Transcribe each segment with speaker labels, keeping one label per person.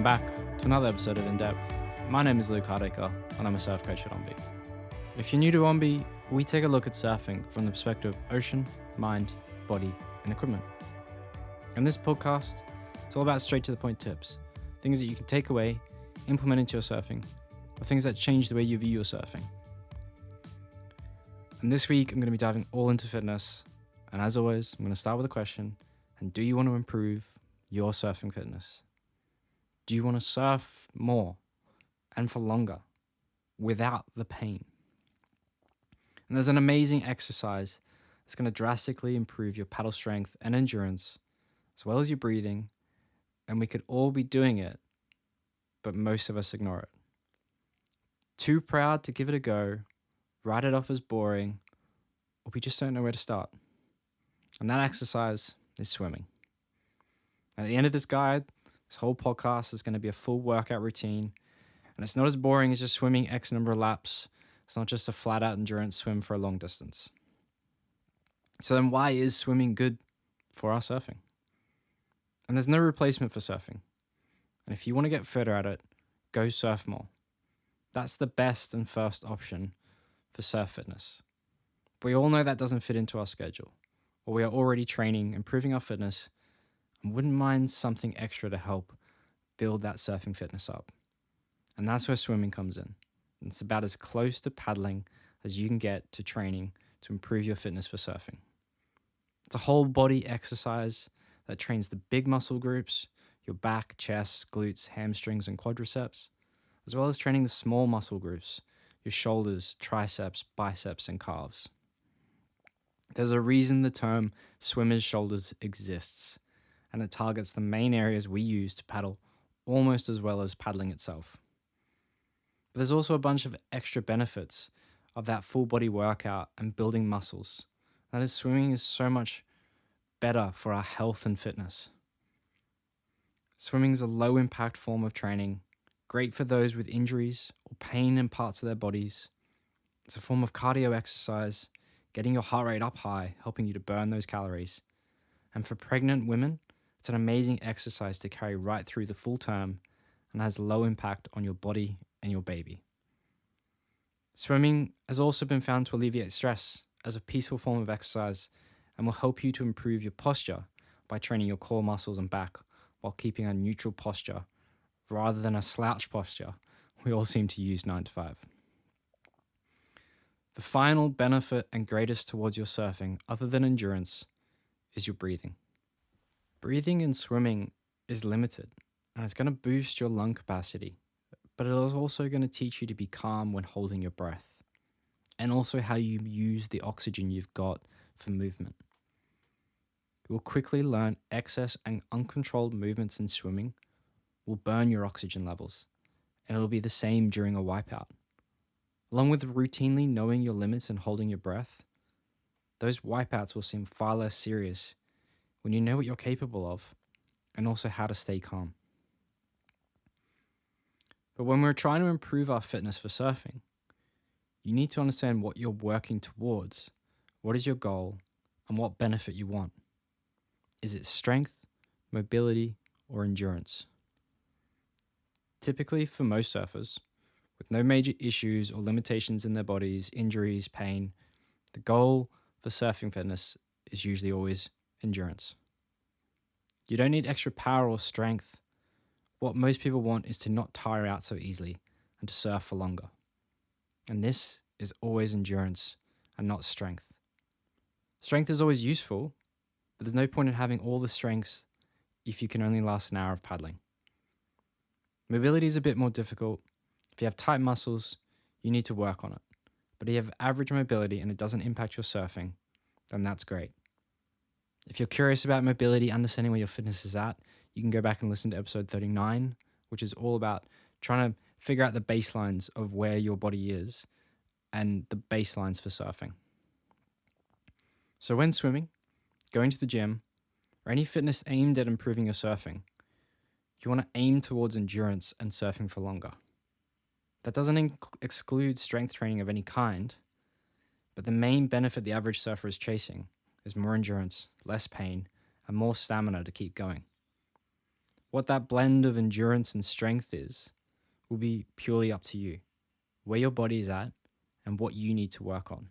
Speaker 1: back to another episode of In Depth. My name is Luke Hardaker, and I'm a surf coach at Ombi. If you're new to Ombi, we take a look at surfing from the perspective of ocean, mind, body, and equipment. In this podcast, it's all about straight to the point tips, things that you can take away, implement into your surfing, or things that change the way you view your surfing. And this week, I'm going to be diving all into fitness, and as always, I'm going to start with a question, and do you want to improve your surfing fitness? Do you want to surf more and for longer without the pain? And there's an amazing exercise that's going to drastically improve your paddle strength and endurance, as well as your breathing, and we could all be doing it, but most of us ignore it. Too proud to give it a go, write it off as boring, or we just don't know where to start. And that exercise is swimming. At the end of this guide, this whole podcast is going to be a full workout routine, and it's not as boring as just swimming X number of laps. It's not just a flat-out endurance swim for a long distance. So then why is swimming good for our surfing? And there's no replacement for surfing. And if you want to get fitter at it, go surf more. That's the best and first option for surf fitness. But we all know that doesn't fit into our schedule, or we are already training, improving our fitness, and wouldn't mind something extra to help build that surfing fitness up. And that's where swimming comes in. It's about as close to paddling as you can get to training to improve your fitness for surfing. It's a whole body exercise that trains the big muscle groups, your back, chest, glutes, hamstrings, and quadriceps, as well as training the small muscle groups, your shoulders, triceps, biceps, and calves. There's a reason the term swimmer's shoulders exists, and it targets the main areas we use to paddle almost as well as paddling itself. But there's also a bunch of extra benefits of that full body workout and building muscles. That is, swimming is so much better for our health and fitness. Swimming is a low impact form of training, great for those with injuries or pain in parts of their bodies. It's a form of cardio exercise, getting your heart rate up high, helping you to burn those calories. And for pregnant women, it's an amazing exercise to carry right through the full term and has low impact on your body and your baby. Swimming has also been found to alleviate stress as a peaceful form of exercise and will help you to improve your posture by training your core muscles and back while keeping a neutral posture rather than a slouch posture we all seem to use 9 to 5. The final benefit and greatest towards your surfing, other than endurance, is your breathing. Breathing in swimming is limited, and it's going to boost your lung capacity, but it is also going to teach you to be calm when holding your breath, and also how you use the oxygen you've got for movement. You will quickly learn excess and uncontrolled movements in swimming will burn your oxygen levels, and it'll be the same during a wipeout. Along with routinely knowing your limits and holding your breath, those wipeouts will seem far less serious when you know what you're capable of and also how to stay calm. But when we're trying to improve our fitness for surfing, you need to understand what you're working towards, what is your goal, and what benefit you want. Is it strength, mobility, or endurance? Typically, for most surfers, with no major issues or limitations in their bodies, injuries, pain, the goal for surfing fitness is usually always endurance. You don't need extra power or strength. What most people want is to not tire out so easily and to surf for longer. And this is always endurance and not strength. Strength is always useful, but there's no point in having all the strengths if you can only last an hour of paddling. Mobility is a bit more difficult. If you have tight muscles, you need to work on it. But if you have average mobility and it doesn't impact your surfing, then that's great. If you're curious about mobility, understanding where your fitness is at, you can go back and listen to episode 39, which is all about trying to figure out the baselines of where your body is and the baselines for surfing. So when swimming, going to the gym, or any fitness aimed at improving your surfing, you want to aim towards endurance and surfing for longer. That doesn't exclude strength training of any kind, but the main benefit the average surfer is chasing is more endurance, less pain, and more stamina to keep going. What that blend of endurance and strength is will be purely up to you, where your body is at, and what you need to work on.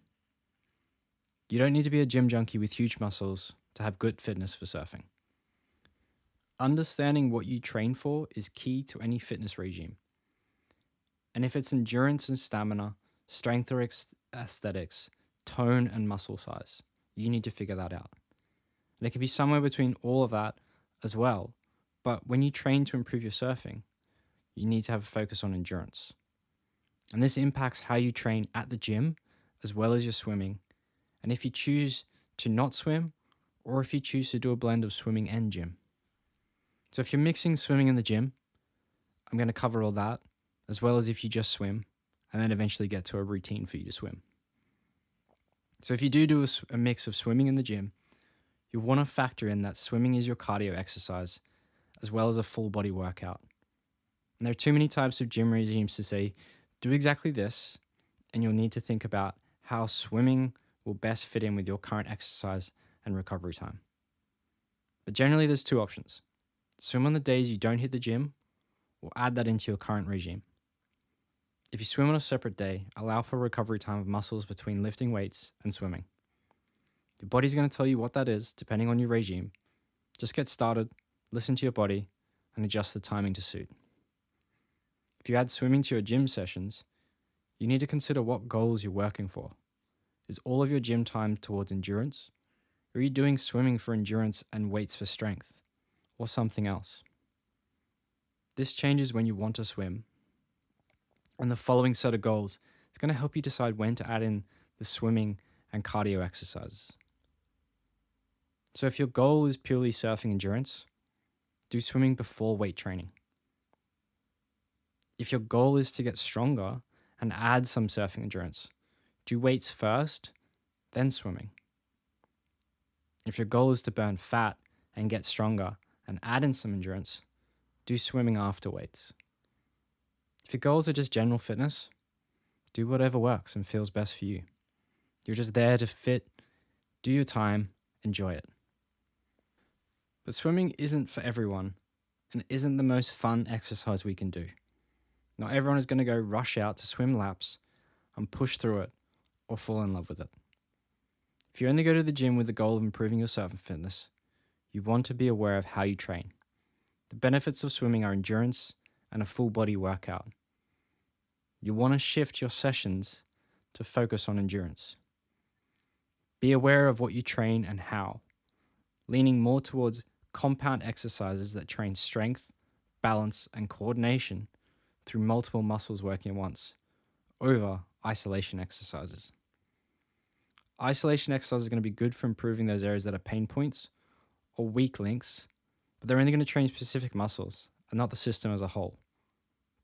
Speaker 1: You don't need to be a gym junkie with huge muscles to have good fitness for surfing. Understanding what you train for is key to any fitness regime. And if it's endurance and stamina, strength or aesthetics, tone and muscle size, you need to figure that out. And it can be somewhere between all of that as well. But when you train to improve your surfing, you need to have a focus on endurance. And this impacts how you train at the gym as well as your swimming. And if you choose to not swim, or if you choose to do a blend of swimming and gym. So if you're mixing swimming in the gym, I'm going to cover all that, as well as if you just swim, and then eventually get to a routine for you to swim. So if you do a mix of swimming in the gym, you'll want to factor in that swimming is your cardio exercise, as well as a full body workout. And there are too many types of gym regimes to say, do exactly this, and you'll need to think about how swimming will best fit in with your current exercise and recovery time. But generally, there's two options. Swim on the days you don't hit the gym, or add that into your current regime. If you swim on a separate day, allow for recovery time of muscles between lifting weights and swimming. Your body's going to tell you what that is, depending on your regime. Just get started, listen to your body, and adjust the timing to suit. If you add swimming to your gym sessions, you need to consider what goals you're working for. Is all of your gym time towards endurance? Or are you doing swimming for endurance and weights for strength? Or something else? This changes when you want to swim. And the following set of goals is going to help you decide when to add in the swimming and cardio exercises. So if your goal is purely surfing endurance, do swimming before weight training. If your goal is to get stronger and add some surfing endurance, do weights first, then swimming. If your goal is to burn fat and get stronger and add in some endurance, do swimming after weights. If your goals are just general fitness, do whatever works and feels best for you. You're just there to fit, do your time, enjoy it. But swimming isn't for everyone and isn't the most fun exercise we can do. Not everyone is going to go rush out to swim laps and push through it or fall in love with it. If you only go to the gym with the goal of improving your surfing fitness, you want to be aware of how you train. The benefits of swimming are endurance and a full body workout. You want to shift your sessions to focus on endurance. Be aware of what you train and how, leaning more towards compound exercises that train strength, balance, and coordination through multiple muscles working at once, over isolation exercises. Isolation exercises are going to be good for improving those areas that are pain points or weak links, but they're only going to train specific muscles and not the system as a whole.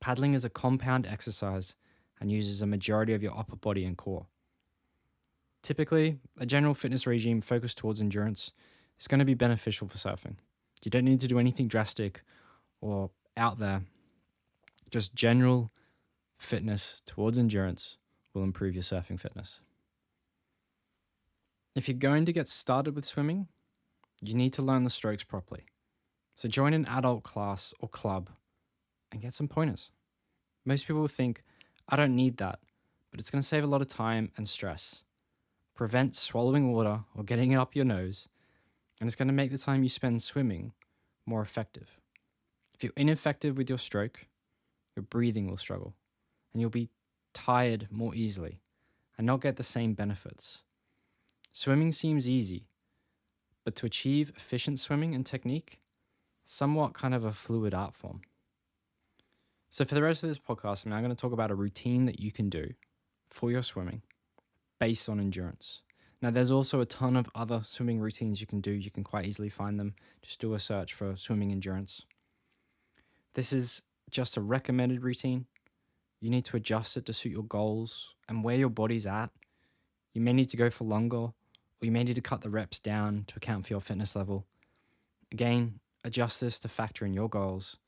Speaker 1: Paddling is a compound exercise and uses a majority of your upper body and core. Typically, a general fitness regime focused towards endurance is going to be beneficial for surfing. You don't need to do anything drastic or out there. Just general fitness towards endurance will improve your surfing fitness. If you're going to get started with swimming, you need to learn the strokes properly. So join an adult class or club and get some pointers. Most people think, I don't need that, but it's going to save a lot of time and stress. Prevent swallowing water or getting it up your nose, and it's going to make the time you spend swimming more effective. If you're ineffective with your stroke, your breathing will struggle, and you'll be tired more easily and not get the same benefits. Swimming seems easy, but to achieve efficient swimming and technique, somewhat kind of a fluid art form. So for the rest of this podcast, I'm now going to talk about a routine that you can do for your swimming based on endurance. Now, there's also a ton of other swimming routines you can do. You can quite easily find them. Just do a search for swimming endurance. This is just a recommended routine. You need to adjust it to suit your goals and where your body's at. You may need to go for longer, or you may need to cut the reps down to account for your fitness level. Again, adjust this to factor in your goals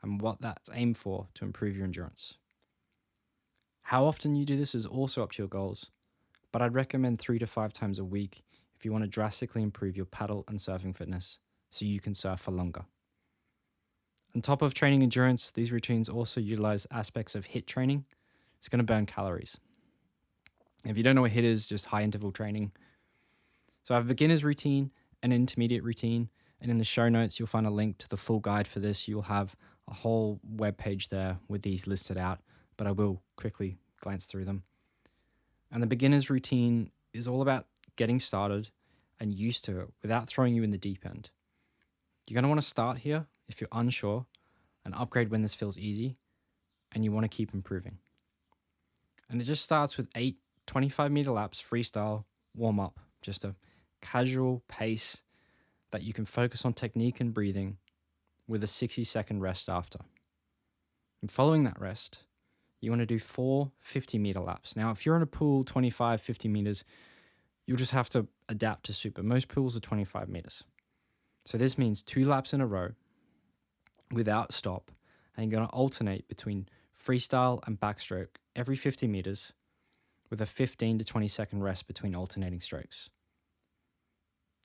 Speaker 1: and what that's aimed for to improve your endurance. How often you do this is also up to your goals, but I'd recommend 3 to 5 times a week if you want to drastically improve your paddle and surfing fitness so you can surf for longer. On top of training endurance, these routines also utilize aspects of HIIT training. It's going to burn calories. If you don't know what HIIT is, just high interval training. So I have a beginner's routine, an intermediate routine, and in the show notes, you'll find a link to the full guide for this. You'll have a whole web page there with these listed out, but I will quickly glance through them. And the beginner's routine is all about getting started and used to it without throwing you in the deep end. You're going to want to start here if you're unsure and upgrade when this feels easy and you want to keep improving. And it just starts with 8 25-meter laps freestyle warm up, just a casual pace that you can focus on technique and breathing with a 60-second rest after. And following that rest, you want to do 4 50-meter laps. Now, if you're in a pool 25, 50 meters, you'll just have to adapt to suit, but most pools are 25 meters. So this means 2 laps in a row without stop, and you're going to alternate between freestyle and backstroke every 50 meters with a 15 to 20 second rest between alternating strokes.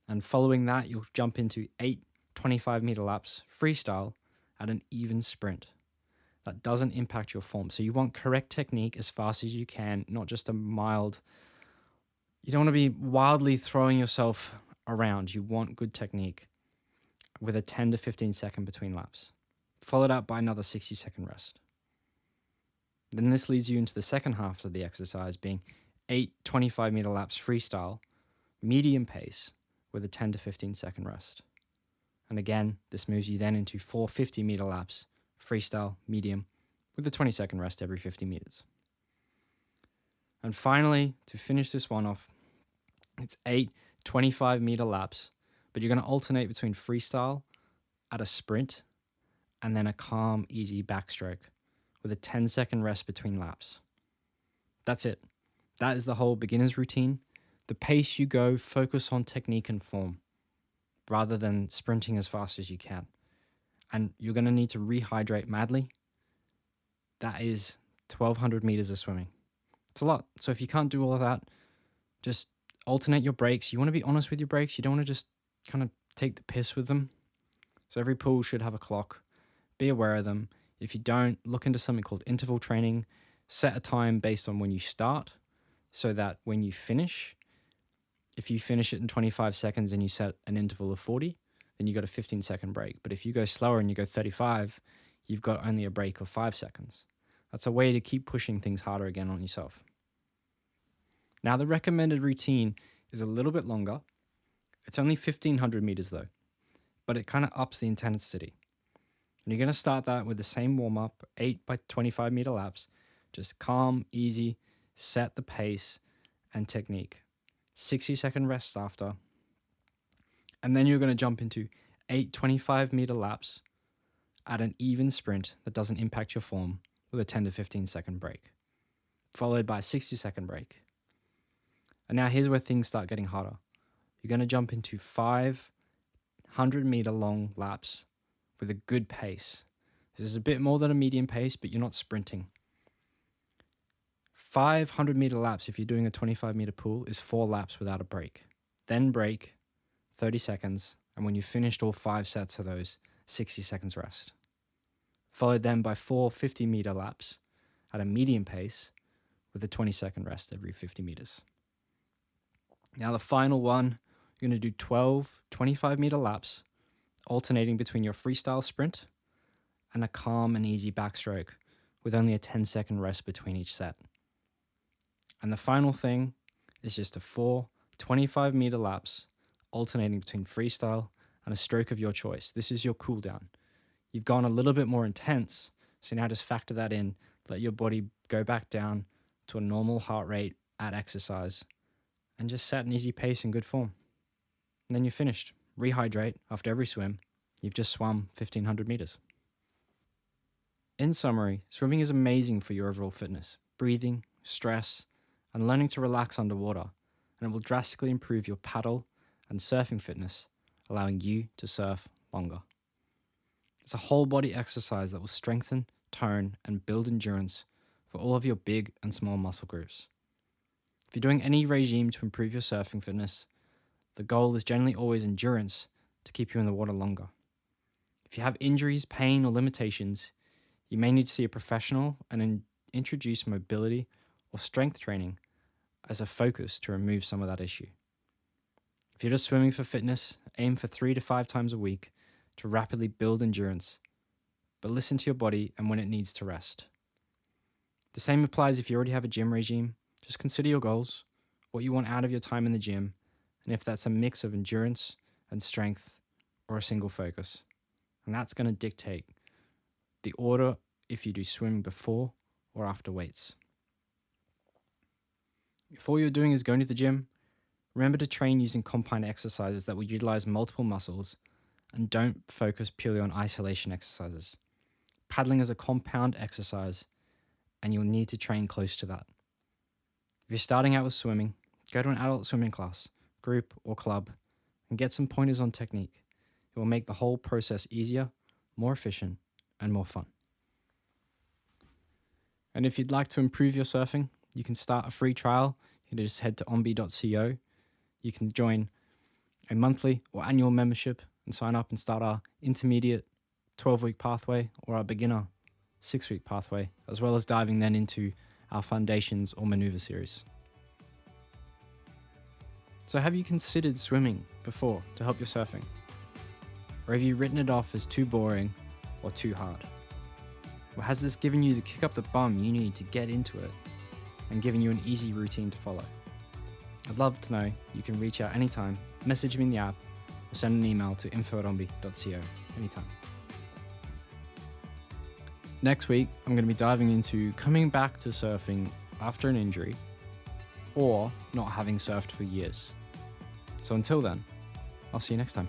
Speaker 1: And following that, you'll jump into 8 25-meter laps freestyle at an even sprint. That doesn't impact your form. So you want correct technique as fast as you can, not just a mild. You don't want to be wildly throwing yourself around. You want good technique with a 10 to 15 second between laps, followed up by another 60-second rest. Then this leads you into the second half of the exercise, being 8 25-meter laps freestyle, medium pace, with a 10 to 15 second rest. And again, this moves you then into 4 50-meter laps, freestyle, medium, with a 20-second rest every 50 meters. And finally, to finish this one off, it's 8 25-meter laps, but you're going to alternate between freestyle at a sprint and then a calm, easy backstroke with a 10-second rest between laps. That's it. That is the whole beginner's routine. The pace you go, focus on technique and form rather than sprinting as fast as you can. And you're going to need to rehydrate madly. That is 1,200 meters of swimming. It's a lot. So if you can't do all of that, just alternate your breaks. You want to be honest with your breaks. You don't want to just kind of take the piss with them. So every pool should have a clock. Be aware of them. If you don't, look into something called interval training. Set a time based on when you start so that when you finish, if you finish it in 25 seconds and you set an interval of 40, then you got a 15-second break. But if you go slower and you go 35, you've got only a break of 5 seconds. That's a way to keep pushing things harder again on yourself. Now, the recommended routine is a little bit longer. It's only 1,500 meters though, but it kind of ups the intensity. And you're going to start that with the same warm-up, 8 by 25-meter laps, just calm, easy, set the pace and technique. 60-second rests after. And then you're going to jump into 8 25-meter laps at an even sprint that doesn't impact your form with a 10 to 15-second break, followed by a 60-second break. And now here's where things start getting harder. You're going to jump into 500-meter long laps with a good pace. This is a bit more than a medium pace, but you're not sprinting. 500-meter laps, if you're doing a 25-meter pool, is 4 laps without a break. Then break, 30 seconds, and when you've finished all 5 sets of those, 60 seconds rest. Followed then by 4 50-meter laps at a medium pace with a 20-second rest every 50 meters. Now the final one, you're going to do 12 25-meter laps, alternating between your freestyle sprint and a calm and easy backstroke with only a 10-second rest between each set. And the final thing is just a 4 25-meter laps, alternating between freestyle and a stroke of your choice. This is your cool down. You've gone a little bit more intense, so now just factor that in, let your body go back down to a normal heart rate at exercise, and just set an easy pace and good form. And then you're finished. Rehydrate after every swim. You've just swum 1,500 meters. In summary, swimming is amazing for your overall fitness, breathing, stress, and learning to relax underwater, and it will drastically improve your paddle and surfing fitness, allowing you to surf longer. It's a whole body exercise that will strengthen, tone, and build endurance for all of your big and small muscle groups. If you're doing any regime to improve your surfing fitness, the goal is generally always endurance to keep you in the water longer. If If you have injuries, pain, or limitations, you may need to see a professional and introduce mobility or strength training as a focus to remove some of that issue. If you're just swimming for fitness, aim for 3 to 5 times a week to rapidly build endurance, but listen to your body and when it needs to rest. The same applies if you already have a gym regime. Just consider your goals, what you want out of your time in the gym, and if that's a mix of endurance and strength or a single focus. And that's going to dictate the order if you do swimming before or after weights. If all you're doing is going to the gym, remember to train using compound exercises that will utilize multiple muscles and don't focus purely on isolation exercises. Paddling is a compound exercise and you'll need to train close to that. If you're starting out with swimming, go to an adult swimming class, group or club, and get some pointers on technique. It will make the whole process easier, more efficient, and more fun. And if you'd like to improve your surfing, you can start a free trial. You can just head to ombi.co. You can join a monthly or annual membership and sign up and start our intermediate 12-week pathway or our beginner 6-week pathway, as well as diving then into our foundations or maneuver series. So have you considered swimming before to help your surfing? Or have you written it off as too boring or too hard? Or has this given you the kick up the bum you need to get into it and given you an easy routine to follow? I'd love to know. You can reach out anytime, message me in the app, or send an email to info@ombi.co anytime. Next week, I'm going to be diving into coming back to surfing after an injury or not having surfed for years. So until then, I'll see you next time.